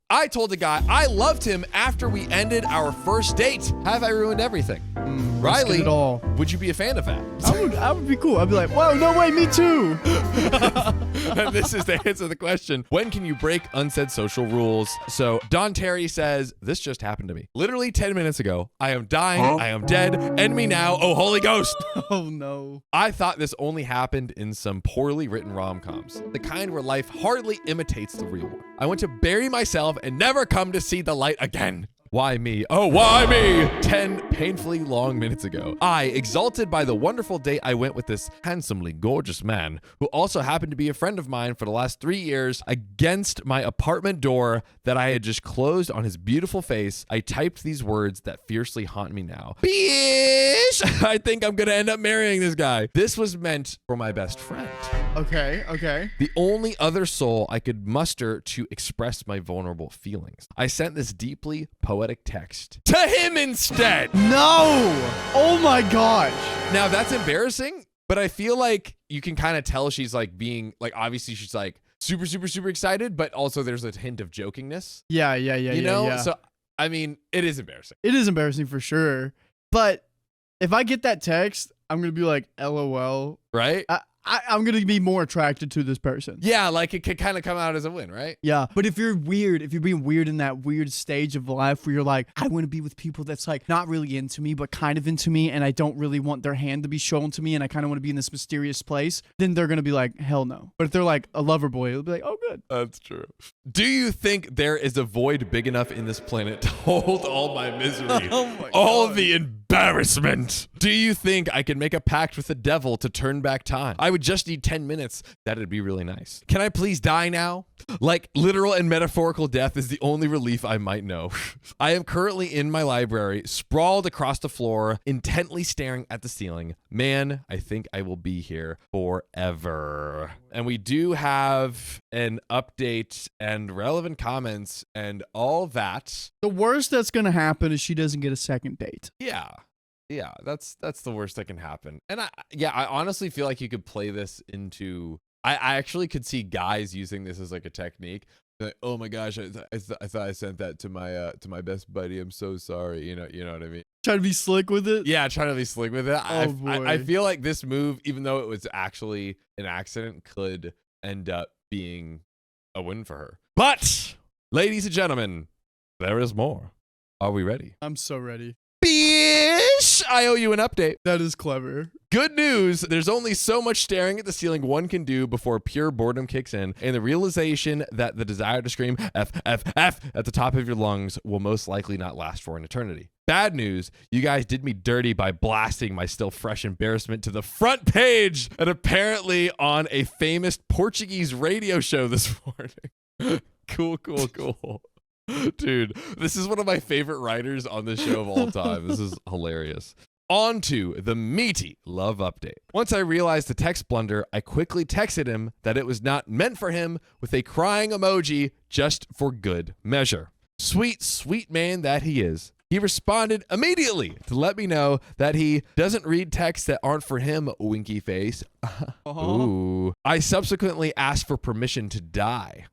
I told the guy I loved him after we ended our first date. Have I ruined everything? Riley, it all. would you be a fan of that? I would be cool. I'd be like, whoa, no way, me too. And this is the answer to the question. When can you break unsaid social rules? So Don Terry says, this just happened to me. Literally 10 minutes ago. I am dying. I am dead. End me now. Oh, Holy Ghost. Oh, no. I thought this only happened in some poorly written rom-coms. The kind where life hardly imitates the real one. I want to bury myself and never come to see the light again. Why me? Oh, why me? 10 painfully long minutes ago, I, exalted by the wonderful date I went with this handsomely gorgeous man, who also happened to be a friend of mine for the last 3 years, against my apartment door that I had just closed on his beautiful face, I typed these words that fiercely haunt me now. Bitch! I think I'm gonna end up marrying this guy. This was meant for my best friend. Okay. The only other soul I could muster to express my vulnerable feelings. I sent this deeply poetic text to him instead. No! Oh my gosh. Now that's embarrassing, but I feel like you can kind of tell she's like being like, obviously she's like super excited, but also there's a hint of jokingness. Yeah. You know? So, I mean, it is embarrassing. It is embarrassing for sure. But if I get that text, I'm going to be like, LOL. Right? I'm going to be more attracted to this person. Yeah, like it could kind of come out as a win, right? Yeah. But if you're being weird in that weird stage of life where you're like, I want to be with people that's like not really into me, but kind of into me, and I don't really want their hand to be shown to me, and I kind of want to be in this mysterious place, then they're going to be like, hell no. But if they're like a lover boy, it'll be like, oh, good. That's true. Do you think there is a void big enough in this planet to hold all my misery? Oh my all God. the embarrassment? Do you think I can make a pact with the devil to turn back time? I would just need 10 minutes. That'd be really nice. Can I please die now? Like, literal and metaphorical death is the only relief I might know. I am currently in my library, sprawled across the floor, intently staring at the ceiling. Man, I think I will be here forever. And we do have an update and relevant comments and all that. The worst that's going to happen is she doesn't get a second date. Yeah, that's the worst that can happen. And I honestly feel like you could play this into, I actually could see guys using this as like a technique. Like, oh my gosh, I thought I sent that to my best buddy. I'm so sorry. You know what I mean? Trying to be slick with it? Yeah, trying to be slick with it. Oh, boy. I feel like this move, even though it was actually an accident, could end up being a win for her. But, ladies and gentlemen, there is more. Are we ready? I'm so ready. Bish! I owe you an update. That is clever. Good news, there's only so much staring at the ceiling one can do before pure boredom kicks in, and the realization that the desire to scream F, F, F at the top of your lungs will most likely not last for an eternity. Bad news, you guys did me dirty by blasting my still fresh embarrassment to the front page and apparently on a famous Portuguese radio show this morning. Cool. Dude, this is one of my favorite writers on the show of all time. This is hilarious. On to the meaty love update. Once I realized the text blunder, I quickly texted him that it was not meant for him with a crying emoji just for good measure. Sweet man that he is. He responded immediately to let me know that he doesn't read texts that aren't for him, winky face. Ooh. I subsequently asked for permission to die.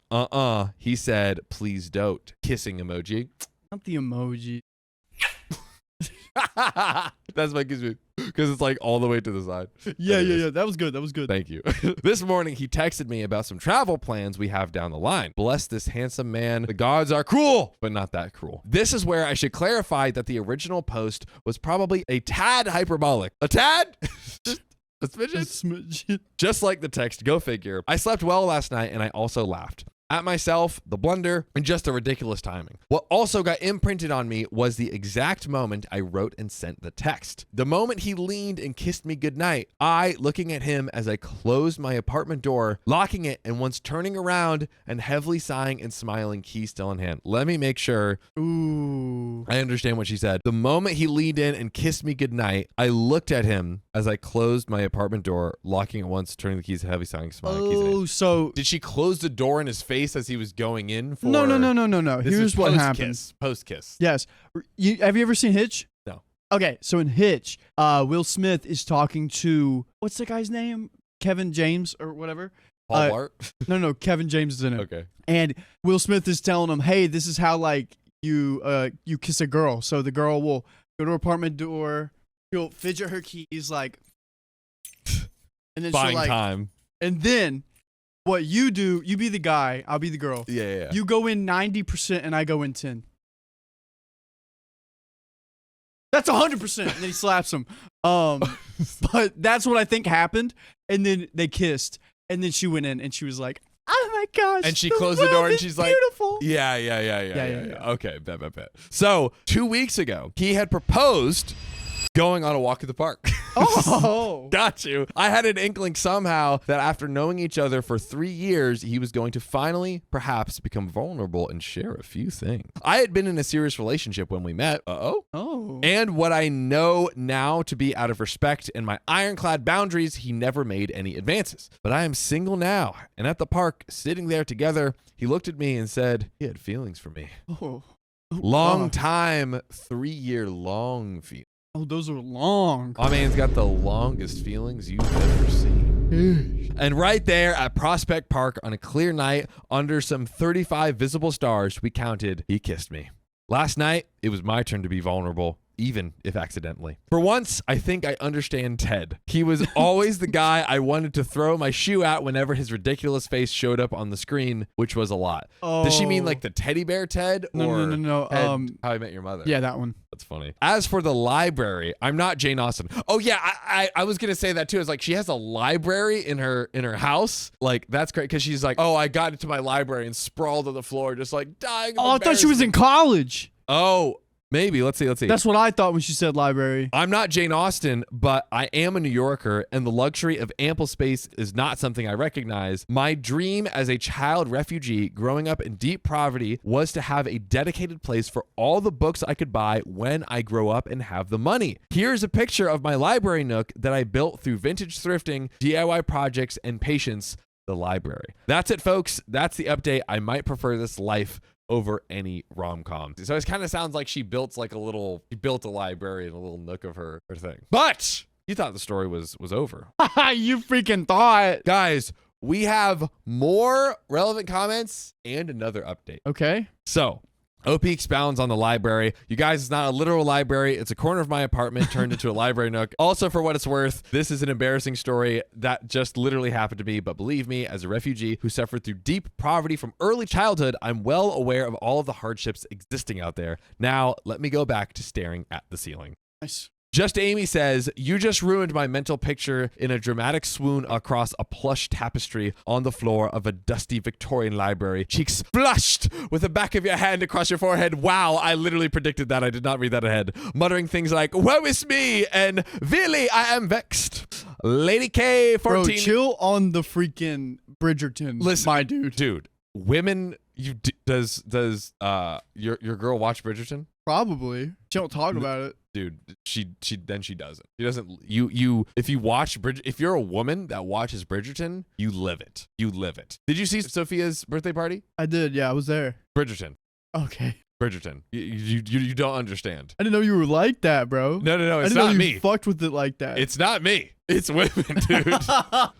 He said, please don't. Kissing emoji. Not the emoji. That's my kiss me, because it's like all the way to the side. Yeah. That was good. Thank you. This morning, he texted me about some travel plans we have down the line. Bless this handsome man. The gods are cruel, but not that cruel. This is where I should clarify that the original post was probably a tad hyperbolic. A tad? A smidgen? Just like the text, go figure. I slept well last night, and I also laughed. At myself, the blunder, and just the ridiculous timing. What also got imprinted on me was the exact moment I wrote and sent the text. The moment he leaned and kissed me goodnight, I, looking at him as I closed my apartment door, locking it, and once turning around and heavily sighing and smiling, key still in hand. Let me make sure. Ooh. I understand what she said. The moment he leaned in and kissed me goodnight, I looked at him as I closed my apartment door, locking it once, turning the keys, heavy sighing, smiling, keys in hand. So did she close the door in his face as he was going in for? No. Here's what happens. Post kiss. Yes. Have you ever seen Hitch? No. Okay, so in Hitch, Will Smith is talking to, what's the guy's name? Kevin James or whatever. Paul Blart? No, Kevin James is in it. Okay. And Will Smith is telling him, hey, this is how like you kiss a girl. So the girl will go to her apartment door, she'll fidget her keys like, and then Buying she'll like, time. and then what you do, you be the guy, I'll be the girl. Yeah. You go in 90% and I go in 10. That's 100%. And then he slaps him. But that's what I think happened. And then they kissed. And then she went in and she was like, oh my gosh. And she closed the door and she's like, beautiful. Yeah. Okay, bet. So 2 weeks ago, he had proposed going on a walk in the park. Oh. Got you. I had an inkling somehow that after knowing each other for 3 years, he was going to finally, perhaps, become vulnerable and share a few things. I had been in a serious relationship when we met. Oh. And what I know now to be out of respect and my ironclad boundaries, he never made any advances. But I am single now. And at the park, sitting there together, he looked at me and said he had feelings for me. Oh. Long time, 3-year long feelings. Oh, those are long. My man's got the longest feelings you've ever seen. And right there at Prospect Park on a clear night, under some 35 visible stars, we counted, he kissed me. Last night, it was my turn to be vulnerable, even if accidentally. For once, I think I understand Ted. He was always the guy I wanted to throw my shoe at whenever his ridiculous face showed up on the screen, which was a lot. Oh. Does she mean like the teddy bear Ted? Or No. Ted, How I Met Your Mother? Yeah, that one. That's funny. As for the library, I'm not Jane Austen. Oh yeah, I was gonna say that too. It's like she has a library in her house. Like that's great because she's like, oh, I got into my library and sprawled on the floor, just like dying. Oh, I thought she was in college. Oh, maybe. Let's see. That's what I thought when she said library. I'm not Jane Austen, but I am a New Yorker, and the luxury of ample space is not something I recognize. My dream as a child refugee growing up in deep poverty was to have a dedicated place for all the books I could buy when I grow up and have the money. Here's a picture of my library nook that I built through vintage thrifting, DIY projects, and patience, the library. That's it, folks. That's the update. I might prefer this life over any rom-com. So it kind of sounds like she built a library in a little nook of her thing. But you thought the story was over. You freaking thought. Guys, we have more relevant comments and another update. Okay. So OP expounds on the library. You guys, it's not a literal library. It's a corner of my apartment turned into a library nook. Also, for what it's worth, this is an embarrassing story that just literally happened to me. But believe me, as a refugee who suffered through deep poverty from early childhood, I'm well aware of all of the hardships existing out there. Now, let me go back to staring at the ceiling. Nice. Just Amy says, you just ruined my mental picture in a dramatic swoon across a plush tapestry on the floor of a dusty Victorian library. Cheeks flushed with the back of your hand across your forehead. Wow, I literally predicted that. I did not read that ahead. Muttering things like, woe is me, and really, I am vexed. Lady K, 14. Bro, chill on the freaking Bridgerton. Listen, my dude. Dude, women, does your girl watch Bridgerton? Probably. She don't talk about it. Dude, she doesn't. She doesn't. If you watch if you're a woman that watches Bridgerton, you live it. You live it. Did you see Sophia's birthday party? I did. Yeah, I was there. Bridgerton. Okay. Bridgerton. You don't understand. I didn't know you were like that, bro. No. It's I didn't not know me. You fucked with it like that. It's not me. It's women, dude.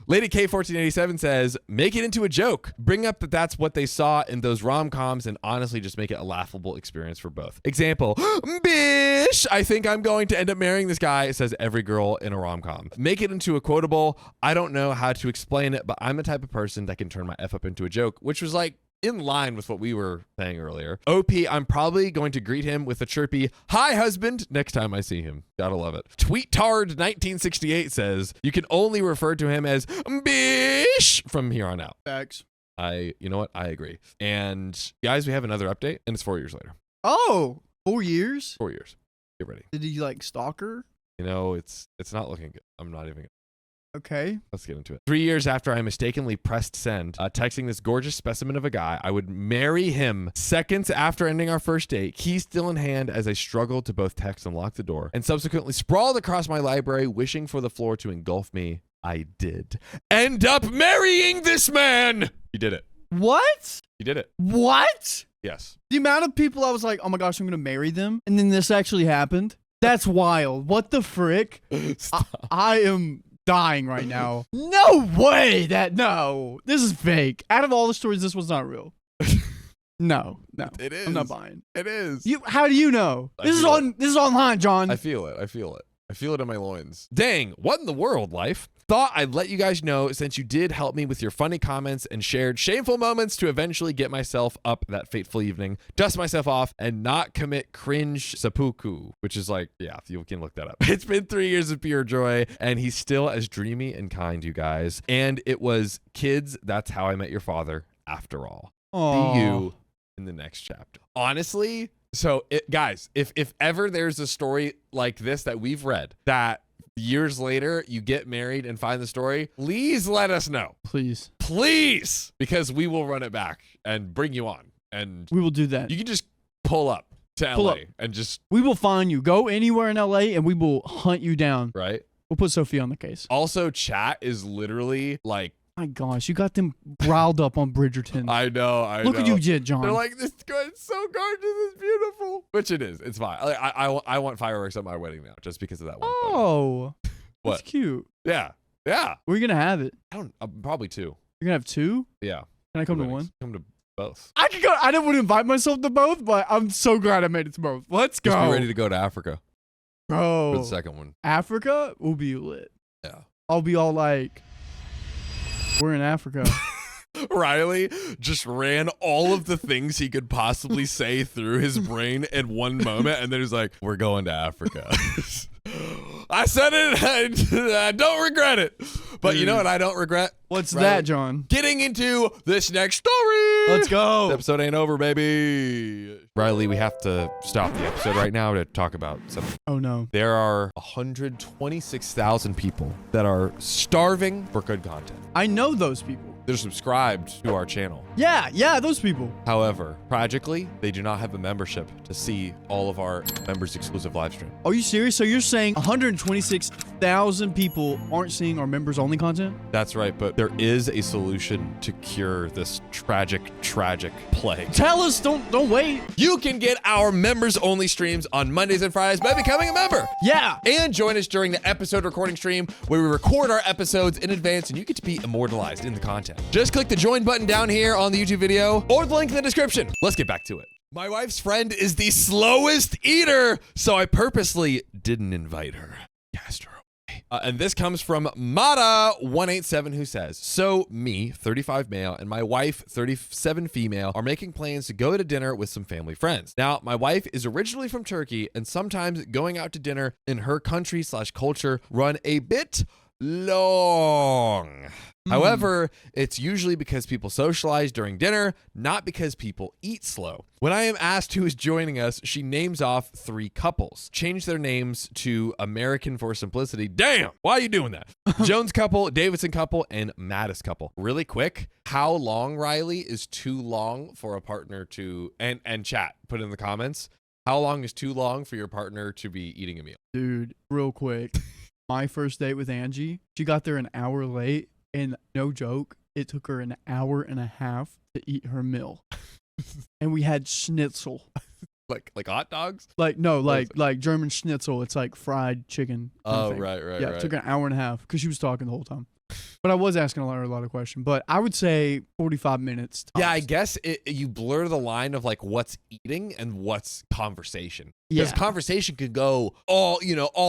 Lady K1487 says, make it into a joke. Bring up that that's what they saw in those rom-coms and honestly just make it a laughable experience for both. Example, bish, I think I'm going to end up marrying this guy, says every girl in a rom-com. Make it into a quotable. I don't know how to explain it, but I'm the type of person that can turn my F up into a joke, which was like, in line with what we were saying earlier. OP, I'm probably going to greet him with a chirpy, hi, husband, next time I see him. Gotta love it. Tweetard1968 says, you can only refer to him as bish from here on out. Facts. You know what? I agree. And guys, we have another update, and it's 4 years later. Oh, 4 years? 4 years. Get ready. Did he like stalk her? You know, it's not looking good. I'm not even. Okay. Let's get into it. 3 years after I mistakenly pressed send, texting this gorgeous specimen of a guy, I would marry him seconds after ending our first date, key still in hand as I struggled to both text and lock the door, and subsequently sprawled across my library, wishing for the floor to engulf me. I did end up marrying this man. You did it. What? You did it. What? Yes. The amount of people I was like, oh my gosh, I'm going to marry them. And then this actually happened. That's wild. What the frick? I am dying right now. No way no. This is fake. Out of all the stories, this one's not real. No. It is. I'm not buying. It is. How do you know? This is online, John. I feel it. I feel it in my loins. Dang, what in the world, life? Thought I'd let you guys know since you did help me with your funny comments and shared shameful moments to eventually get myself up that fateful evening, dust myself off, and not commit cringe seppuku, which is like, yeah, you can look that up. It's been 3 years of pure joy, and he's still as dreamy and kind, you guys. And it was, kids, that's how I met your father after all. Aww. See you in the next chapter. Honestly, so guys, if ever there's a story like this that we've read that years later you get married and find the story, please let us know. Please, because we will run it back and bring you on, and we will do that. You can just pull up to LA and just, we will find you. Go anywhere in LA and we will hunt you down. Right. We'll put Sophie on the case. Also, chat is literally like, my gosh, you got them riled up on Bridgerton. I know. Look what you did, John. They're like, this is so gorgeous, it's beautiful. Which it is. It's fine. I want fireworks at my wedding now, just because of that one. Oh, what? That's cute. Yeah. Where are you gonna have it? Probably 2. You're gonna have 2? Yeah. Can I come to one? Come to both. I can go. I didn't want to invite myself to both, but I'm so glad I made it to both. Let's go. Just be ready to go to Africa. Bro. For the second one. Africa will be lit. Yeah. I'll be all like, we're in Africa. Riley just ran all of the things he could possibly say through his brain in one moment, and then he's like, we're going to Africa. I said it, I don't regret it. But you know what I don't regret? What's Riley? that, John? Getting into this next story. Let's go. The episode ain't over, baby. Riley, we have to stop the episode right now to talk about something. Oh, no. There are 126,000 people that are starving for good content. I know those people. They're subscribed to our channel. Yeah, those people. However, tragically, they do not have a membership to see all of our members exclusive live stream. Are you serious? So you're saying 126,000 people aren't seeing our members only content? That's right, but there is a solution to cure this tragic plague. Tell us, don't wait. You can get our members only streams on Mondays and Fridays by becoming a member. Yeah. And join us during the episode recording stream where we record our episodes in advance and you get to be immortalized in the content. Just click the join button down here on the YouTube video or the link in the description. Let's get back to it. My wife's friend is the slowest eater, so I purposely didn't invite her. Cast her away. And this comes from Mata187, who says, so me, 35 male, and my wife, 37 female, are making plans to go to dinner with some family friends. Now, my wife is originally from Turkey, and sometimes going out to dinner in her country/culture run a bit long. However, it's usually because people socialize during dinner, not because people eat slow. When I am asked who is joining us, she names off 3 couples. Change their names to American for simplicity. Damn, why are you doing that? Jones couple, Davidson couple, and Mattis couple. Really quick, how long, Riley, is too long for a partner to, and chat, put in the comments, how long is too long for your partner to be eating a meal? Dude, real quick. My first date with Angie, she got there an hour late, and no joke, it took her an hour and a half to eat her meal. And we had schnitzel. Like hot dogs? Like German schnitzel. It's like fried chicken. Oh, right. Yeah, it took an hour and a half because she was talking the whole time. But I was asking a lot of questions. But I would say 45 minutes. Tops. Yeah, I guess you blur the line of like what's eating and what's conversation. Because conversation could go all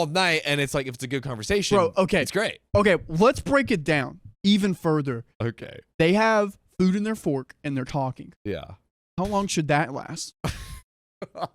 night, and it's like if it's a good conversation, bro. Okay, it's great. Okay, let's break it down even further. Okay, they have food in their fork and they're talking. Yeah. How long should that last?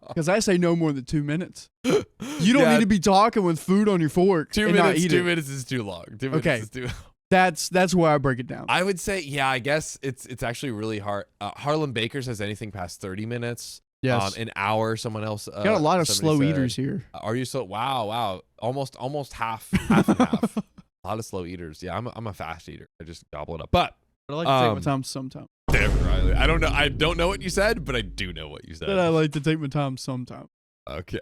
Because I say no more than 2 minutes. You don't need to be talking with food on your fork. 2 minutes. 2 minutes is too long. 2 minutes is too long. That's where I break it down. I would say, I guess it's actually really hard. Harlem Baker says anything past 30 minutes. Yes. An hour. Someone else. Got a lot of slow eaters here. Are you so? Wow. Almost half and half. A lot of slow eaters. Yeah, I'm a fast eater. I just gobble it up. But I like to take my time sometimes. Damn it, Riley. I don't know what you said, but I do know what you said. But I like to take my time sometimes. Okay.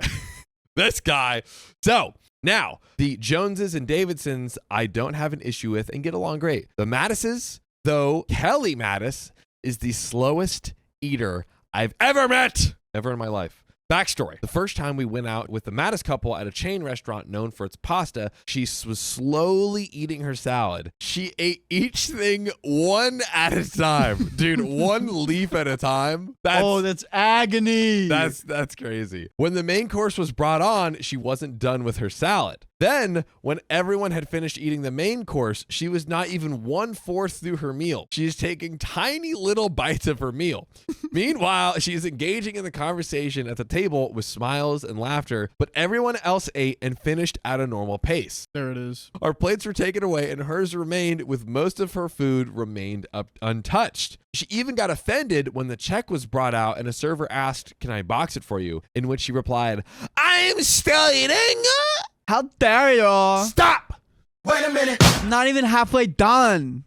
This guy. So now the Joneses and Davidsons, I don't have an issue with and get along great. The Mattises, though, Kelly Mattis is the slowest eater I've ever met in my life. Backstory. The first time we went out with the Mattis couple at a chain restaurant known for its pasta, she was slowly eating her salad. She ate each thing one at a time. Dude, one leaf at a time. That's agony. That's crazy. When the main course was brought on, she wasn't done with her salad. Then, when everyone had finished eating the main course, she was not even 1/4 through her meal. She is taking tiny little bites of her meal. Meanwhile, she is engaging in the conversation at the table with smiles and laughter, but everyone else ate and finished at a normal pace. There it is. Our plates were taken away and hers remained, with most of her food remained untouched. She even got offended when the check was brought out and a server asked, "Can I box it for you?" In which she replied, "I'm still eating." How dare you? Stop! Wait a minute. Not even halfway done.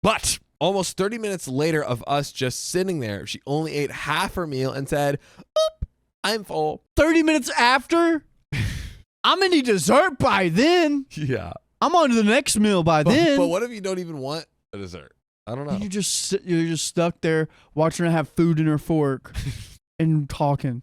But almost 30 minutes later of us just sitting there, she only ate half her meal and said, "Oop, I'm full." 30 minutes after? I'm gonna need dessert by then. Yeah. I'm on to the next meal by then. But what if you don't even want a dessert? I don't know. You're just stuck there watching her have food in her fork and talking.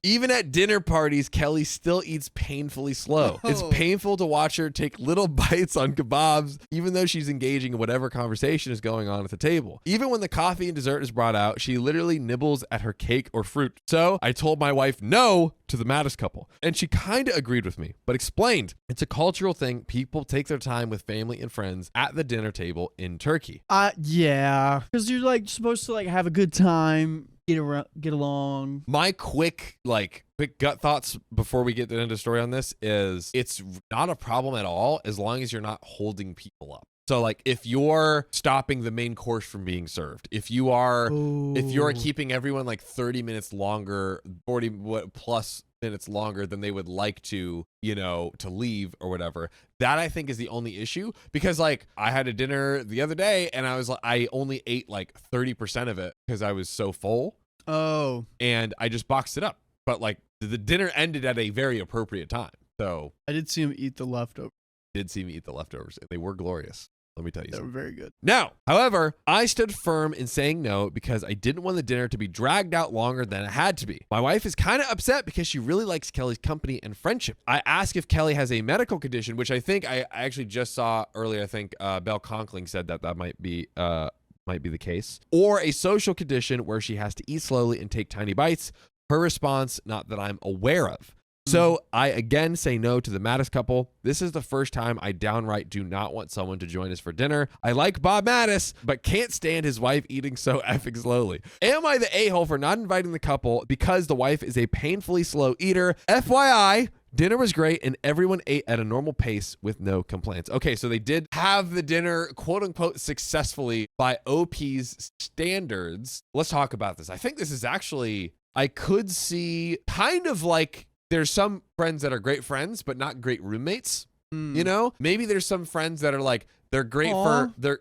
Even at dinner parties, Kelly still eats painfully slow. Oh. It's painful to watch her take little bites on kebabs, even though she's engaging in whatever conversation is going on at the table. Even when the coffee and dessert is brought out, she literally nibbles at her cake or fruit. So I told my wife no to the Mattis couple, and she kind of agreed with me, but explained it's a cultural thing. People take their time with family and friends at the dinner table in Turkey. Yeah, because you're like supposed to like have a good time, get along. My quick gut thoughts before we get into the story on this is it's not a problem at all as long as you're not holding people up. So like if you're stopping the main course from being served, if you're keeping everyone like 30 minutes longer, 40 plus minutes longer than they would like to leave or whatever, that I think is the only issue. Because like I had a dinner the other day and I only ate like 30% of it because I was so full. Oh. And I just boxed it up. But like the dinner ended at a very appropriate time. So I did see him eat the leftovers. Did see me eat the leftovers. They were glorious. Let me tell you They were something. very good. Now, however, I stood firm in saying no because I didn't want the dinner to be dragged out longer than it had to be. My wife is kind of upset because she really likes Kelly's company and friendship. I asked if Kelly has a medical condition, which I think I actually just saw earlier. I think Belle Conkling said that might be the case, or a social condition where she has to eat slowly and take tiny bites. Her response, not that I'm aware of. So I again say no to the Mattis couple. This is the first time I downright do not want someone to join us for dinner. I like Bob Mattis, but can't stand his wife eating so effing slowly. Am I the a-hole for not inviting the couple because the wife is a painfully slow eater? FYI, dinner was great and everyone ate at a normal pace with no complaints. Okay, so they did have the dinner, quote unquote, successfully by OP's standards. Let's talk about this. I think this is actually, I could see kind of like, there's some friends that are great friends, but not great roommates. You know, maybe there's some friends that are like, they're great for their.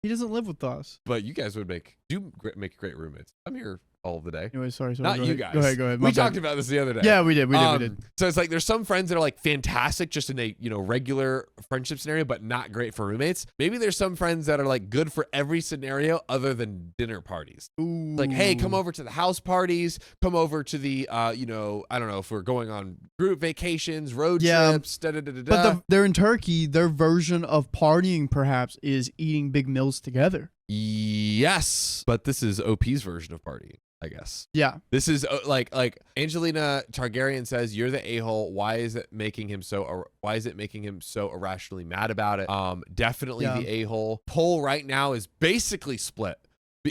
He doesn't live with us. But you guys would make great roommates. I'm here all of the day. Anyway, sorry. Not you guys. Go ahead. We talked about this the other day. Yeah, we did. We did. So it's like there's some friends that are like fantastic just in a regular friendship scenario, but not great for roommates. Maybe there's some friends that are like good for every scenario other than dinner parties. Ooh. Like, hey, come over to the house parties. Come over to the I don't know if we're going on group vacations, road trips. But they're in Turkey. Their version of partying perhaps is eating big meals together. Yes, but this is OP's version of partying, I guess. Yeah. This is like Angelina Targaryen says, "You're the a-hole. Why is it making him so irrationally mad about it?" Definitely the a-hole. Poll right now is basically split,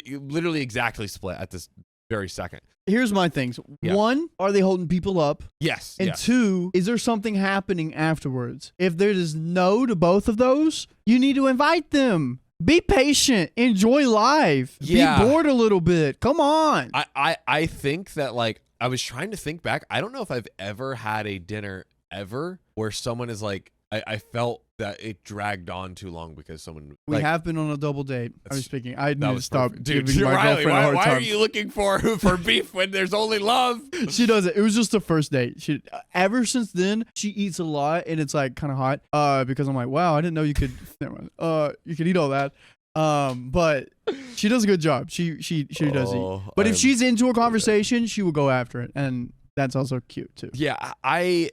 literally exactly split at this very second. Here's my things. Yeah. One, are they holding people up? Yes. And two, is there something happening afterwards? If there is no to both of those, you need to invite them. Be patient. Enjoy life. Yeah. Be bored a little bit. Come on. I think that like I was trying to think back. I don't know if I've ever had a dinner ever where someone is like I felt that it dragged on too long because someone we have been on a double date. I was speaking. I need to stop Dude, giving my Riley, girlfriend a hard why time. are you looking for beef when there's only love? She does it. It was just the first date. She ever since then she eats a lot and it's like kind of hot. Because I'm like, wow, I didn't know you could. Never mind. You could eat all that. But she does a good job. She does eat. But if she's into a conversation, she will go after it, and that's also cute too. Yeah, I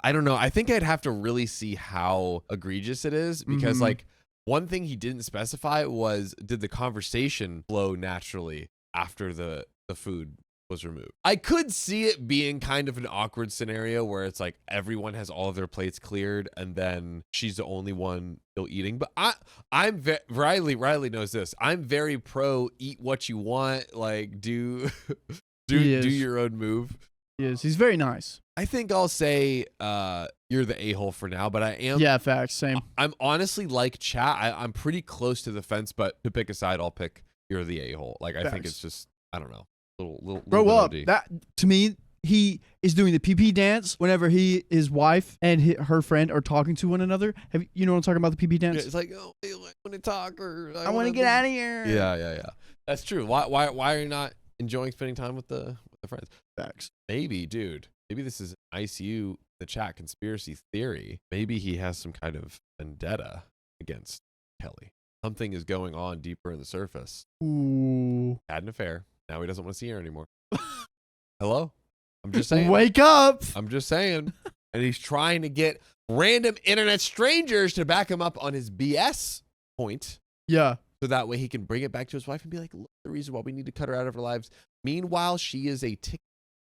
don't know. I think I'd have to really see how egregious it is because like one thing he didn't specify was did the conversation flow naturally after the food was removed. I could see it being kind of an awkward scenario where it's like everyone has all of their plates cleared and then she's the only one still eating. But Riley knows this. I'm very pro eat what you want, like do your own move. Yes, he's very nice. I think I'll say you're the a-hole for now, but I am. Yeah, facts. Same. I'm honestly like chat. I'm pretty close to the fence, but to pick a side, I'll pick you're the a-hole. Like I think it's just I don't know. Bro, well, that to me, he is doing the PP dance whenever his wife and her friend are talking to one another. You know what I'm talking about, the PP dance? Yeah, it's like, oh, I want to talk or I want to get out of here. Yeah. That's true. Why are you not enjoying spending time with the friends? Facts. Maybe, dude. Maybe this is an ICU the chat conspiracy theory. Maybe he has some kind of vendetta against Kelly. Something is going on deeper in the surface. Ooh. Had an affair. Now he doesn't want to see her anymore. Hello? I'm just saying. Wake up. I'm just saying. And he's trying to get random internet strangers to back him up on his BS point. Yeah. So that way he can bring it back to his wife and be like, look, the reason why we need to cut her out of our lives. Meanwhile, she is a ticking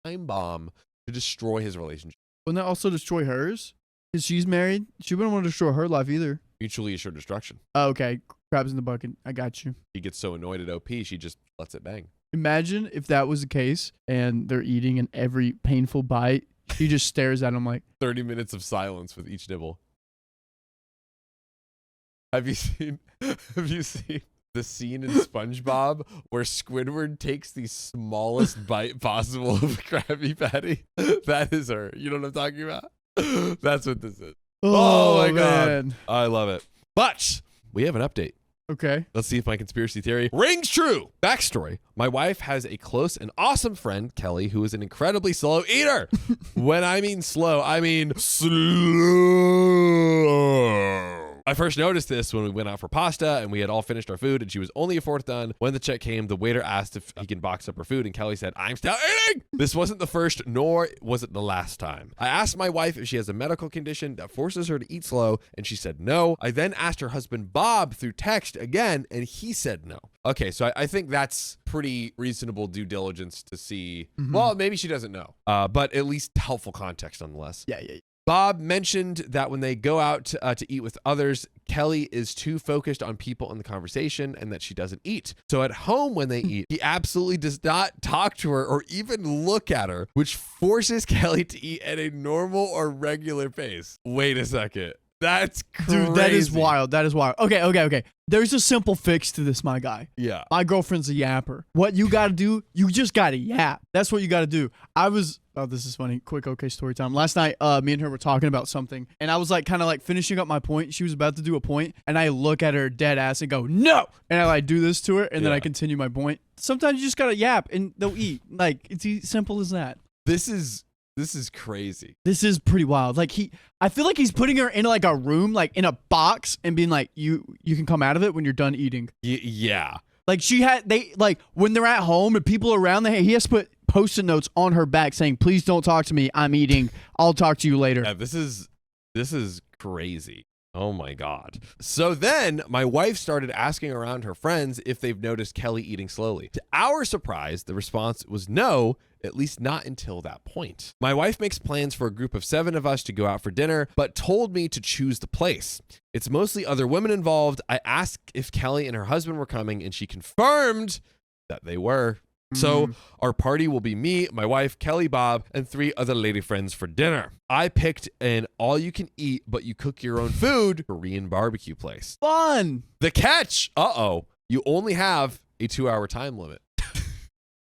time bomb to destroy his relationship. Wouldn't that also destroy hers? Because she's married. She wouldn't want to destroy her life either. Mutually assured destruction. Oh, okay. Crabs in the bucket. I got you. He gets so annoyed at OP, she just lets it bang. Imagine if that was the case and they're eating and every painful bite, she just stares at him like 30 minutes of silence with each nibble. Have you seen the scene in SpongeBob where Squidward takes the smallest bite possible of a Krabby Patty? That is her. You know what I'm talking about? That's what this is. Oh my God. I love it. But we have an update. Okay. Let's see if my conspiracy theory rings true. Backstory. My wife has a close and awesome friend, Kelly, who is an incredibly slow eater. When I mean slow, I mean slow. I first noticed this when we went out for pasta and we had all finished our food and she was only a fourth done. When the check came, the waiter asked if he can box up her food and Kelly said, I'm still eating. This wasn't the first, nor was it the last time. I asked my wife if she has a medical condition that forces her to eat slow and she said no. I then asked her husband, Bob, through text again and he said no. Okay, so I think that's pretty reasonable due diligence to see. Well, maybe she doesn't know, but at least helpful context nonetheless. Yeah. Bob mentioned that when they go out to eat with others, Kelly is too focused on people in the conversation and that she doesn't eat. So at home when they eat, he absolutely does not talk to her or even look at her, which forces Kelly to eat at a normal or regular pace. Wait a second. That's crazy. Dude, that is wild. Okay. There's a simple fix to this, my guy. Yeah. My girlfriend's a yapper. What you got to do, you just got to yap. That's what you got to do. Oh, this is funny. Quick, okay, story time. Last night, me and her were talking about something, and I was like, kind of like finishing up my point. She was about to do a point, and I look at her dead ass and go, no! And I like do this to her, and then I continue my point. Sometimes you just got to yap, and they'll eat. Like, it's simple as that. This is crazy. This is pretty wild. Like I feel like he's putting her in like a room, like in a box and being like, you can come out of it when you're done eating. Yeah. Like when they're at home and people are around, he has to put Post-it notes on her back saying, please don't talk to me. I'm eating. I'll talk to you later. Yeah, this is crazy. Oh my God. So then my wife started asking around her friends if they've noticed Kelly eating slowly. To our surprise, the response was no, at least not until that point. My wife makes plans for a group of 7 of us to go out for dinner, but told me to choose the place. It's mostly other women involved. I asked if Kelly and her husband were coming, and she confirmed that they were. So our party will be me, my wife, Kelly, Bob, and 3 other lady friends for dinner. I picked an all-you-can-eat, but you cook your own food Korean barbecue place. Fun. The catch, you only have a 2-hour time limit.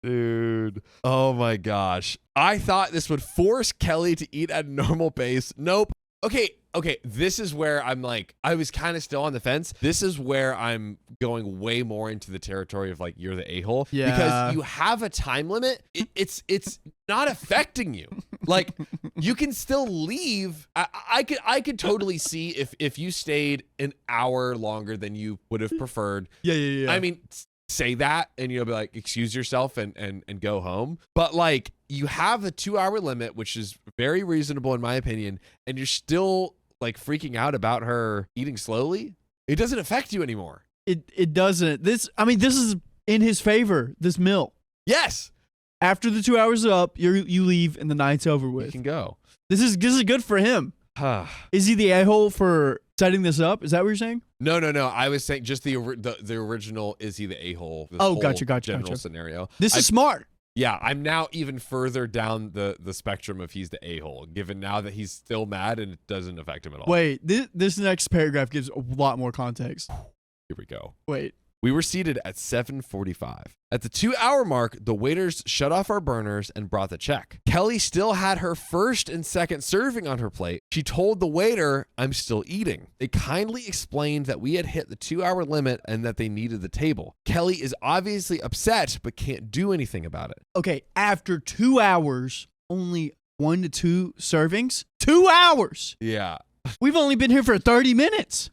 Dude. Oh my gosh. I thought this would force Kelly to eat at a normal pace. Nope. Okay. This is where I'm like, I was kind of still on the fence. This is where I'm going way more into the territory of like, you're the a-hole. Yeah. Because you have a time limit. It's not affecting you. Like You can still leave. I could totally see if you stayed an hour longer than you would have preferred. Yeah. I mean, say that and you'll be like, excuse yourself and go home. But like, you have a 2-hour limit, which is very reasonable in my opinion, and you're still like freaking out about her eating slowly. It doesn't affect you anymore. It doesn't. This is in his favor, this meal. Yes. After the 2 hours is up, you leave and the night's over with. You can go. This is good for him. Is he the a-hole for setting this up? Is that what you're saying? No. I was saying just the original. Is he the a-hole? Gotcha. General scenario. This is smart. Yeah, I'm now even further down the spectrum of he's the a-hole, given now that he's still mad and it doesn't affect him at all. Wait, this next paragraph gives a lot more context. Here we go. Wait. We were seated at 7:45. At the 2-hour mark, the waiters shut off our burners and brought the check. Kelly still had her first and second serving on her plate. She told the waiter, "I'm still eating." They kindly explained that we had hit the 2-hour limit and that they needed the table. Kelly is obviously upset, but can't do anything about it. Okay, after 2 hours, only 1 to 2 servings? 2 hours! Yeah. We've only been here for 30 minutes.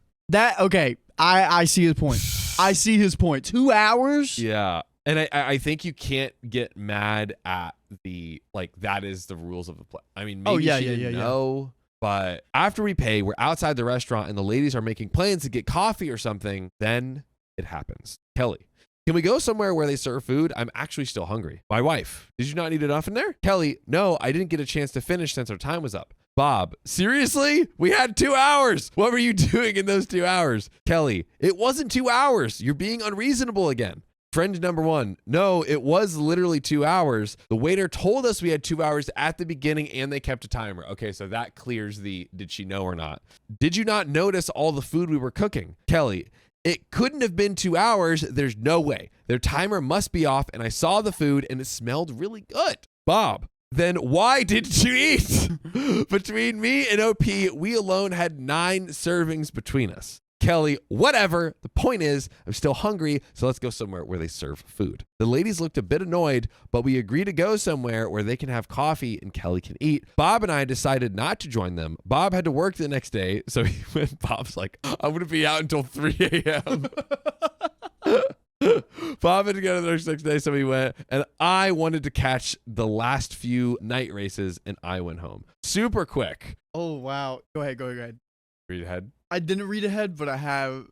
I see his point. I see his point. 2 hours? Yeah. And I think you can't get mad at that is the rules of the play. I mean, maybe she didn't know, but after we pay, we're outside the restaurant and the ladies are making plans to get coffee or something. Then it happens. Kelly, can we go somewhere where they serve food? I'm actually still hungry. My wife, did you not eat enough in there? Kelly, no, I didn't get a chance to finish since our time was up. Bob, seriously? We had 2 hours. What were you doing in those 2 hours? Kelly, it wasn't 2 hours. You're being unreasonable again. Friend number 1, no, it was literally 2 hours. The waiter told us we had 2 hours at the beginning and they kept a timer. Okay, so that clears the did she know or not. Did you not notice all the food we were cooking? Kelly, it couldn't have been 2 hours. There's no way. Their timer must be off and I saw the food and it smelled really good. Bob, then why didn't you eat? Between me and OP, we alone had 9 servings between us. Kelly, whatever. The point is, I'm still hungry, so let's go somewhere where they serve food. The ladies looked a bit annoyed, but we agreed to go somewhere where they can have coffee and Kelly can eat. Bob and I decided not to join them. Bob had to work the next day, so he went. Bob's like, I'm going to be out until 3 a.m. Bob had to go to the next day, so he went, and I wanted to catch the last few night races, and I went home. Super quick. Oh, wow. Go ahead. Read ahead. I didn't read ahead, but I have.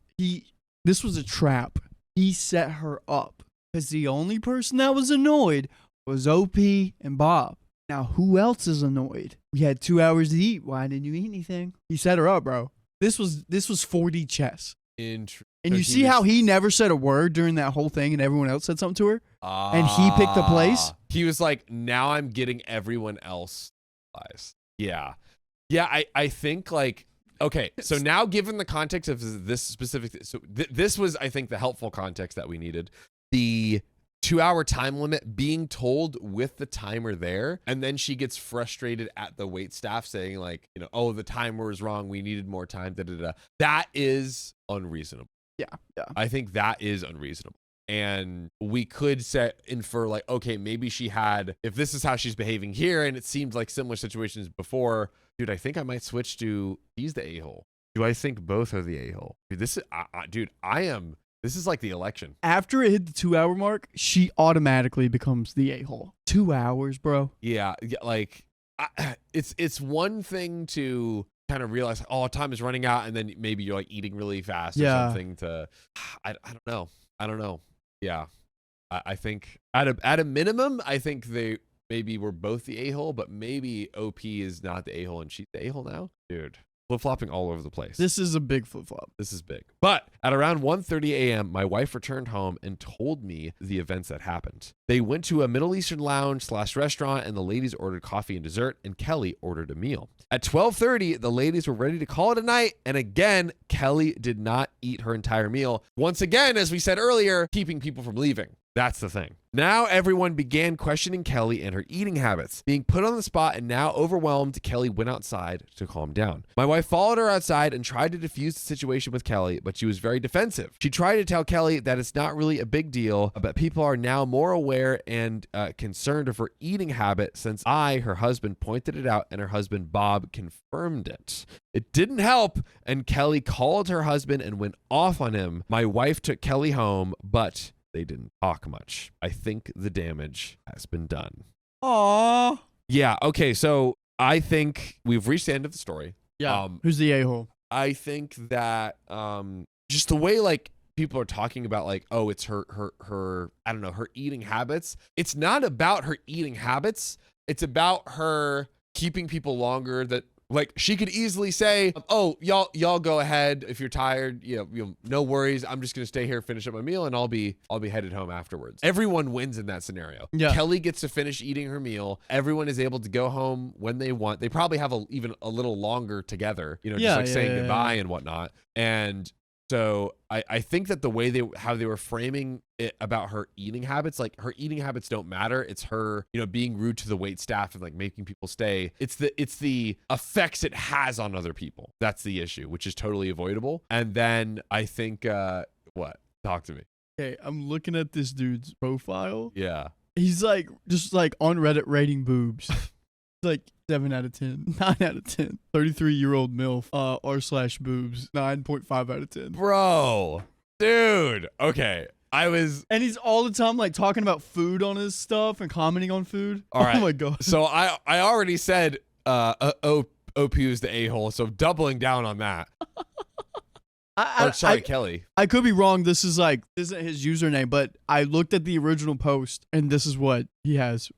This was a trap. He set her up because the only person that was annoyed was OP and Bob. Now, who else is annoyed? We had 2 hours to eat. Why didn't you eat anything? He set her up, bro. This was 4D chess. And you see how he never said a word during that whole thing and everyone else said something to her? And he picked the place? He was like, now I'm getting everyone else lies. Yeah. Yeah, I think like, okay, so now given the context of this specific, this was, I think, the helpful context that we needed. The 2-hour time limit being told with the timer there, and then she gets frustrated at the wait staff saying like, oh, the timer was wrong. We needed more time. That is unreasonable. Yeah. I think that is unreasonable. And we could infer like, okay, maybe she had, if this is how she's behaving here, and it seemed like similar situations before, dude, I think I might switch to he's the a-hole. Do I think both are the a-hole? Dude, this is like the election. After it hit the 2-hour mark, she automatically becomes the a-hole. 2 hours, bro. Yeah, like it's one thing to kind of realize, oh, time is running out, and then maybe you're like eating really fast or something to, I don't know. Yeah. I think at a minimum, I think they maybe were both the a-hole, but maybe OP is not the a-hole and she's the a-hole now. Dude, flip-flopping all over the place. This is a big flip-flop. This is big. But at around 1:30 a.m., my wife returned home and told me the events that happened. They went to a Middle Eastern lounge/restaurant, and the ladies ordered coffee and dessert, and Kelly ordered a meal. At 12:30, the ladies were ready to call it a night, and again, Kelly did not eat her entire meal. Once again, as we said earlier, keeping people from leaving. That's the thing. Now everyone began questioning Kelly and her eating habits. Being put on the spot and now overwhelmed, Kelly went outside to calm down. My wife followed her outside and tried to defuse the situation with Kelly, but she was very defensive. She tried to tell Kelly that it's not really a big deal, but people are now more aware and concerned of her eating habit since her husband, pointed it out and her husband, Bob, confirmed it. It didn't help, and Kelly called her husband and went off on him. My wife took Kelly home, but they didn't talk much. I think the damage has been done. Aww. Yeah, okay, so I think we've reached the end of the story. Yeah. Who's the a-hole? I think that just the way like people are talking about like, oh, it's her I don't know, her eating habits. It's not about her eating habits. It's about her keeping people longer. That like she could easily say, oh, y'all go ahead if you're tired, no worries. I'm just gonna stay here, finish up my meal, and I'll be headed home afterwards. Everyone wins in that scenario. Yeah. Kelly gets to finish eating her meal. Everyone is able to go home when they want. They probably have even a little longer together, just like saying goodbye and whatnot. And so I think that the way how they were framing it about her eating habits, like her eating habits don't matter. It's her, being rude to the wait staff and like making people stay. It's the effects it has on other people. That's the issue, which is totally avoidable. And then I think, what? Talk to me. Okay, I'm looking at this dude's profile. Yeah. He's like, just like on Reddit rating boobs. Like 7 out of 10, 9 out of 10, 33-year-old MILF, r/boobs, 9.5 out of 10. Bro, dude. Okay. And he's all the time like talking about food on his stuff and commenting on food. All right. Oh my God. So I already said, OP is the a-hole. So doubling down on that. Kelly. I could be wrong. This isn't his username, but I looked at the original post and this is what he has.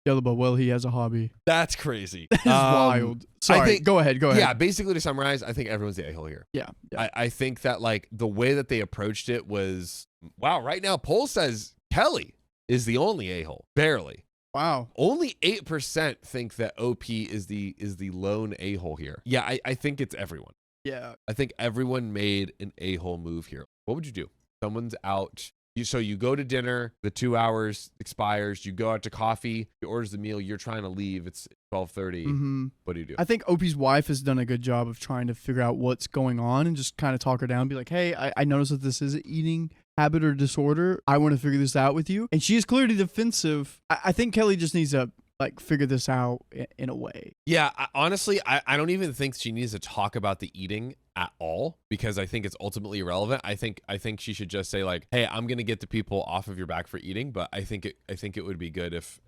Well, he has a hobby. That's crazy. That is wild. Sorry, go ahead. Yeah, basically to summarize, I think everyone's the a-hole here. Yeah. I think that like the way that they approached it was, wow, right now poll says Kelly is the only a-hole. Barely. Wow. Only 8% think that OP is the lone a-hole here. Yeah, I think it's everyone. Yeah. I think everyone made an a-hole move here. What would you do? Someone's out. So you go to dinner, the 2 hours expires, you go out to coffee, he orders the meal, you're trying to leave, it's 12:30. Mm-hmm. What do you do? I think OP's wife has done a good job of trying to figure out what's going on and just kind of talk her down, be like, hey, I noticed that this is an eating habit or disorder. I want to figure this out with you. And she is clearly defensive. I think Kelly just needs to like figure this out in a way. Yeah, honestly, I don't even think she needs to talk about the eating at all because I think it's ultimately irrelevant. I think she should just say like, hey, I'm gonna get the people off of your back for eating, but I think it would be good if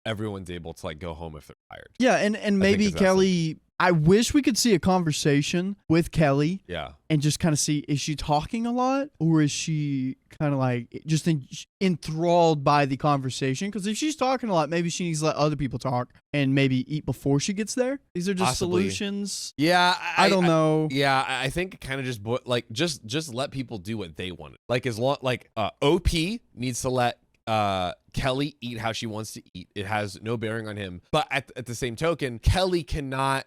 everyone's able to like go home if they're tired. Yeah, and maybe Kelly. I wish we could see a conversation with Kelly. Yeah. And just kind of see, is she talking a lot or is she kind of like just enthralled by the conversation? Because if she's talking a lot, maybe she needs to let other people talk and maybe eat before she gets there. These are just solutions. Yeah. I don't know. Yeah. I think kind of just let people do what they want. Like as long, like OP needs to let Kelly eat how she wants to eat. It has no bearing on him. But at the same token, Kelly cannot,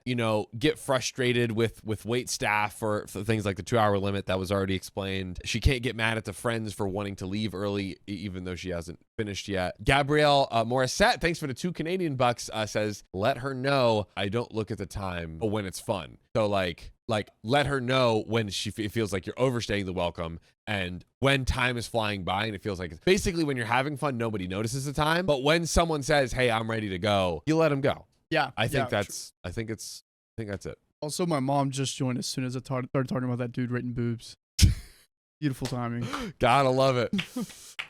get frustrated with wait staff for things like the 2-hour limit that was already explained. She can't get mad at the friends for wanting to leave early, even though she hasn't finished yet. Gabrielle Morissette, thanks for the $2 says, let her know I don't look at the time when it's fun. So like let her know when it feels like you're overstaying the welcome and when time is flying by and it feels like basically when you're having fun, nobody notices the time. But when someone says, hey, I'm ready to go, you let them go. Yeah. I think that's it. Also, my mom just joined as soon as I started talking about that dude written boobs. Beautiful timing. Gotta love it.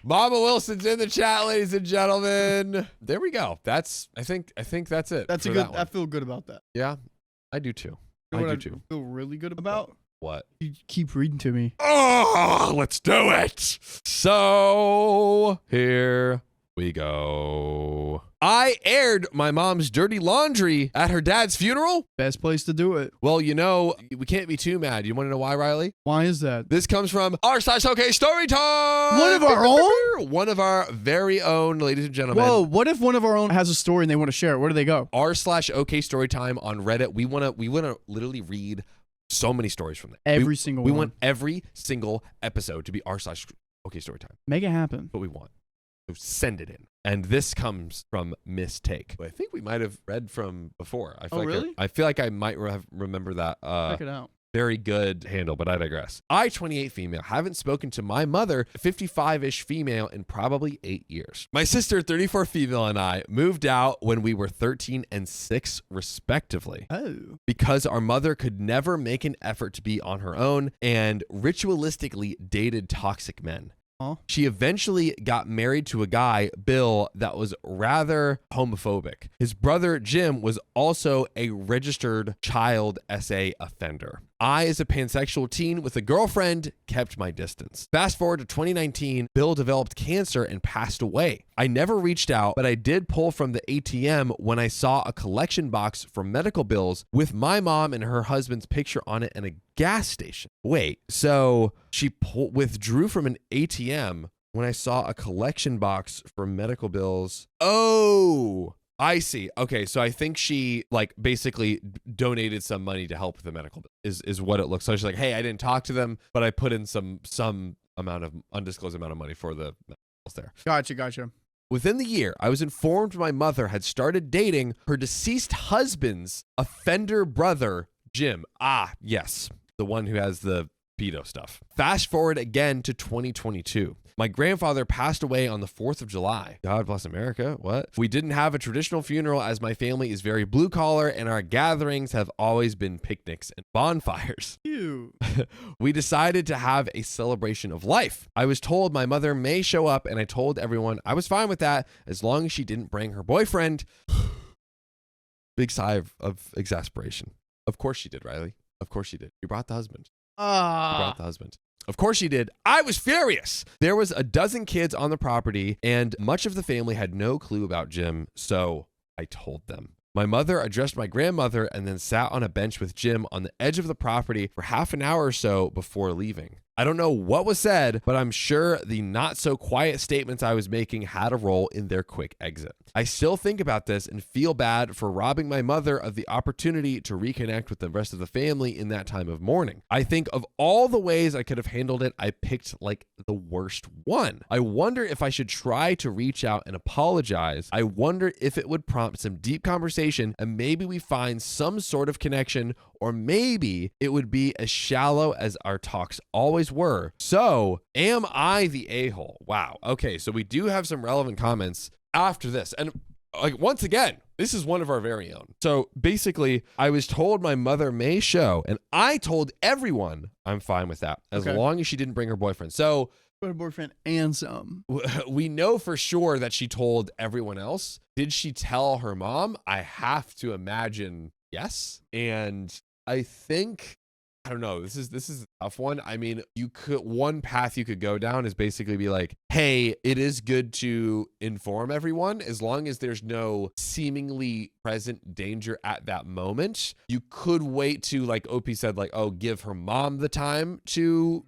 Mama Wilson's in the chat, ladies and gentlemen. There we go. I think that's it. That's a good. I feel good about that. Yeah, I do too. You know I feel really good about? What? You keep reading to me. Oh, let's do it. So here we go. I aired my mom's dirty laundry at her dad's funeral. Best place to do it. Well, we can't be too mad. You want to know why, Riley? Why is that? This comes from r/okstorytime. One of our own? One of our very own, ladies and gentlemen. Whoa, what if one of our own has a story and they want to share it? Where do they go? r/okstorytime on Reddit. We want to literally read so many stories from there. Every single one. We want every single episode to be r/okstorytime. Make it happen. What we want. So send it in. And this comes from Miss Take, who I think we might have read from before. I feel really? I feel like I might remember that. Check it out. Very good handle, but I digress. I, 28 female, haven't spoken to my mother, 55-ish female, in probably 8 years. My sister, 34 female, and I moved out when we were 13 and 6, respectively. Oh. Because our mother could never make an effort to be on her own and ritualistically dated toxic men. She eventually got married to a guy, Bill, that was rather homophobic. His brother, Jim, was also a registered child SA offender. I, as a pansexual teen with a girlfriend, kept my distance. Fast forward to 2019, Bill developed cancer and passed away. I never reached out, but I did pull from the ATM when I saw a collection box for medical bills with my mom and her husband's picture on it and a gas station. Wait, so she withdrew from an ATM when I saw a collection box for medical bills. Oh, I see. Okay, so I think she like basically donated some money to help with the medical bill is what it looks like. She's like, hey, I didn't talk to them, but I put in some amount of undisclosed amount of money for the bills there. Gotcha. Within the year, I was informed my mother had started dating her deceased husband's offender brother, Jim. Ah, yes, the one who has the pedo stuff. Fast forward again to 2022. My grandfather passed away on the 4th of July. God bless America. What? We didn't have a traditional funeral as my family is very blue collar and our gatherings have always been picnics and bonfires. Ew. We decided to have a celebration of life. I was told my mother may show up and I told everyone I was fine with that as long as she didn't bring her boyfriend. Big sigh of exasperation. Of course she did, Riley. Of course she did. You brought the husband. You brought the husband. Of course she did. I was furious. There was a dozen kids on the property and much of the family had no clue about Jim, so I told them. My mother addressed my grandmother and then sat on a bench with Jim on the edge of the property for half an hour or so before leaving. I don't know what was said, but I'm sure the not so quiet statements I was making had a role in their quick exit. I still think about this and feel bad for robbing my mother of the opportunity to reconnect with the rest of the family in that time of mourning. I think of all the ways I could have handled it, I picked like the worst one. I wonder if I should try to reach out and apologize. I wonder if it would prompt some deep conversation and maybe we find some sort of connection, or maybe it would be as shallow as our talks always were. So, am I the a-hole? Wow. Okay, so we do have some relevant comments after this. And like once again, this is one of our very own. So basically, I was told my mother may show, and I told everyone I'm fine with that as long as she didn't bring her boyfriend. So her boyfriend and some. We know for sure that she told everyone else. Did she tell her mom? I have to imagine yes. And I think, I don't know, this is a tough one. I mean, one path you could go down is basically be like, hey, it is good to inform everyone as long as there's no seemingly present danger at that moment. You could wait to, like OP said, like, oh, give her mom the time to,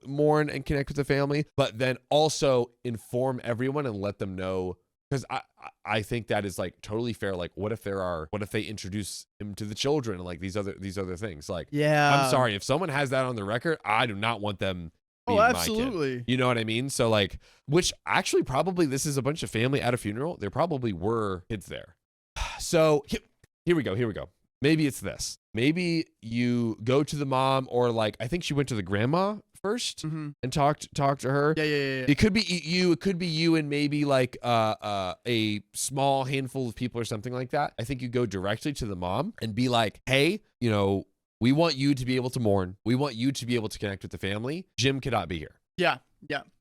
mourn and connect with the family, but then also inform everyone and let them know. Because I think that is like totally fair. Like, what if they introduce him to the children and like these other things? Like, yeah, I'm sorry if someone has that on the record. I do not want them. Oh, absolutely. You know what I mean? So like, which actually probably this is a bunch of family at a funeral. There probably were kids there. So here we go. Maybe it's this. Maybe you go to the mom, or like I think she went to the grandma first and talk to her. Yeah. It could be you. It could be you and maybe like a small handful of people or something like that. I think you go directly to the mom and be like, hey, we want you to be able to mourn. We want you to be able to connect with the family. Jim cannot be here. Yeah.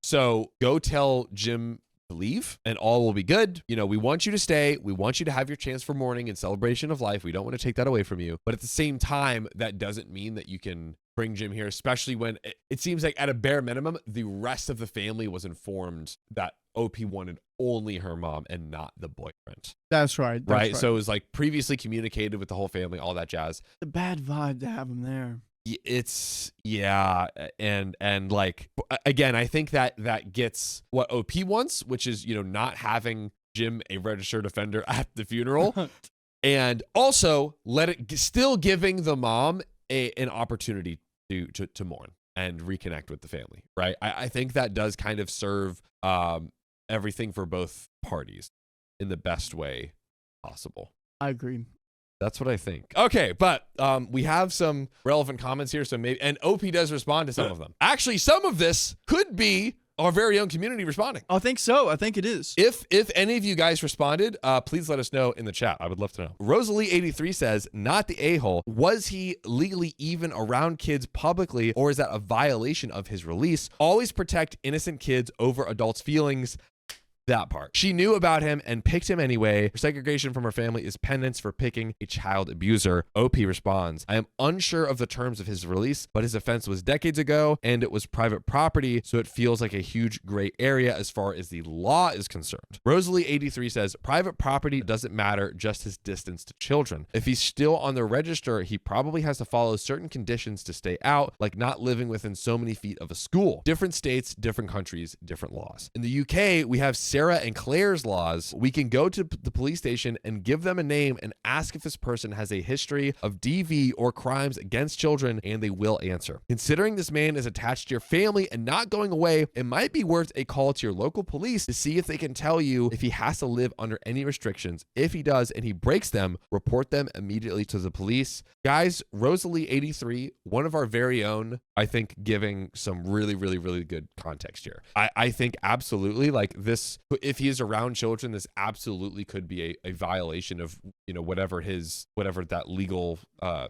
So go tell Jim to leave and all will be good. We want you to stay. We want you to have your chance for mourning and celebration of life. We don't want to take that away from you. But at the same time, that doesn't mean that you can bring Jim here, especially when it seems like at a bare minimum, the rest of the family was informed that OP wanted only her mom and not the boyfriend. That's right. Right. So it was like previously communicated with the whole family, all that jazz. The bad vibe to have him there. And like, again, I think that gets what OP wants, which is, not having Jim a registered offender at the funeral. And also still giving the mom an opportunity to mourn and reconnect with the family, right? I think that does kind of serve everything for both parties in the best way possible. I agree. That's what I think. Okay, but we have some relevant comments here, so maybe, and OP does respond to some of them. Actually, some of this could be our very own community responding. I think so. I think it is. If any of you guys responded, please let us know in the chat. I would love to know. Rosalie83 says, not the a-hole. Was he legally even around kids publicly, or is that a violation of his release? Always protect innocent kids over adults' feelings. That part. She knew about him and picked him anyway. Her segregation from her family is penance for picking a child abuser. OP responds, I am unsure of the terms of his release, but his offense was decades ago and it was private property, so it feels like a huge gray area as far as the law is concerned. Rosalie83 says, private property doesn't matter, just his distance to children. If he's still on the register, he probably has to follow certain conditions to stay out, like not living within so many feet of a school. Different states, different countries, different laws. In the UK, we have Sarah and Claire's laws. We can go to the police station and give them a name and ask if this person has a history of DV or crimes against children, and they will answer. Considering this man is attached to your family and not going away, it might be worth a call to your local police to see if they can tell you if he has to live under any restrictions. If he does and he breaks them, report them immediately to the police. Guys, Rosalie83, one of our very own, I think, giving some really, really, really good context here. I think absolutely, like this, if he is around children, this absolutely could be a violation of, you know, whatever that legal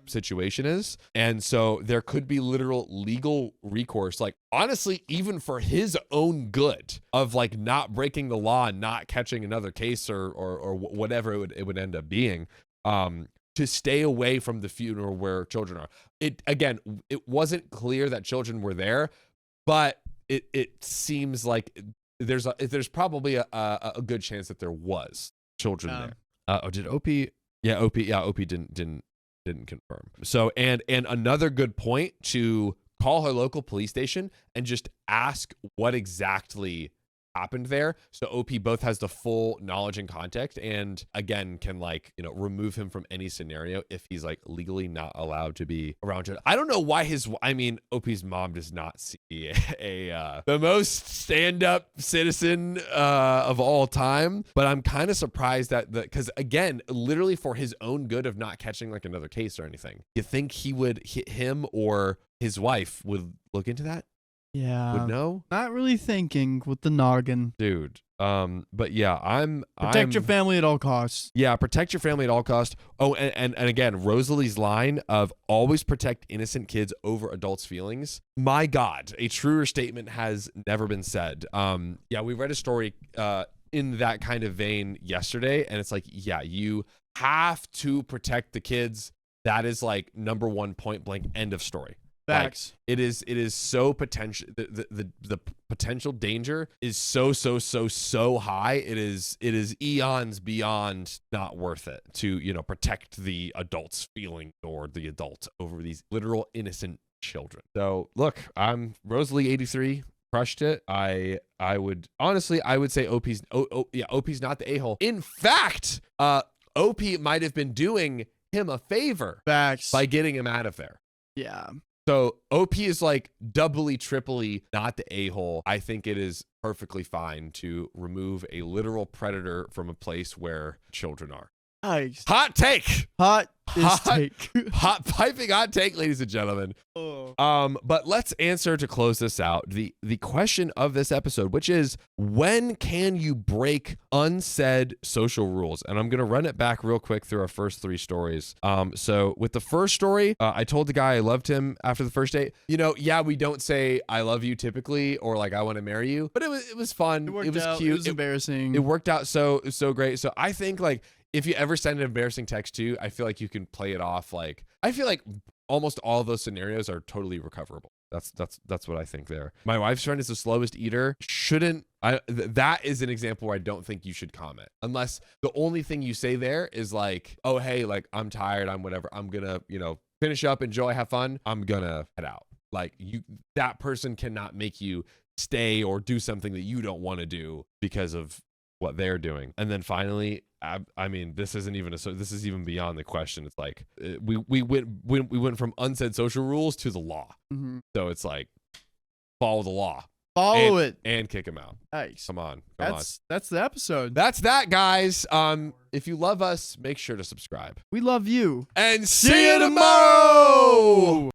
situation is. And so there could be literal legal recourse, like honestly, even for his own good of like not breaking the law and not catching another case or whatever it would end up being, to stay away from the funeral where children are. It wasn't clear that children were there, but it seems like there's probably a good chance that there was children there. Did OP? Yeah, OP. Yeah, OP didn't confirm. So and another good point, to call her local police station and just ask what exactly happened there, so OP both has the full knowledge and context, and again can, like, you know, remove him from any scenario if he's like legally not allowed to be around it. I don't know why OP's mom does not see the most stand-up citizen of all time, but I'm kind of surprised that because again, literally for his own good of not catching like another case or anything, you think he would hit him or his wife would look into that? Yeah. Would know? Not really thinking with the noggin. Dude. But yeah, protect your family at all costs. Yeah, protect your family at all costs. Oh, and again, Rosalie's line of always protect innocent kids over adults' feelings. My God, a truer statement has never been said. Yeah, we read a story in that kind of vein yesterday, and it's like, yeah, you have to protect the kids. That is like number one, point blank, end of story. Facts. Like, it is so potential. The potential danger is so high. It is eons beyond not worth it to, you know, protect the adult's feeling or the adult over these literal innocent children. So look, I'm Rosalie83, crushed it. I would say OP's not the a-hole. In fact, OP might have been doing him a favor. Facts. By getting him out of there. Yeah. So OP is like doubly, triply not the a-hole. I think it is perfectly fine to remove a literal predator from a place where children are. Nice. Hot take. Hot take. Piping hot take, ladies and gentlemen. Oh. But let's answer, to close this out, the question of this episode, which is, when can you break unsaid social rules? And I'm gonna run it back real quick through our first three stories. So with the first story, I told the guy I loved him after the first date. You know, yeah, we don't say I love you typically, or like I want to marry you, but it was fun. It was cute. It was embarrassing. It worked out so great. So I think, like, if you ever send an embarrassing text too, I feel like you can play it off. Like, I feel like almost all of those scenarios are totally recoverable. That's what I think there. My wife's friend is the slowest eater. That is an example where I don't think you should comment, unless the only thing you say there is like, oh, hey, like, I'm tired, I'm whatever, I'm gonna, you know, finish up, enjoy, have fun, I'm gonna head out. Like, that person cannot make you stay or do something that you don't want to do because of what they're doing. And then finally, I mean, this is even beyond the question. It's like, we went from unsaid social rules to the law. Mm-hmm. So it's like, follow the law. Follow it. And kick him out. Nice. Come on. That's the episode. That's that, guys. If you love us, make sure to subscribe. We love you. And see you tomorrow.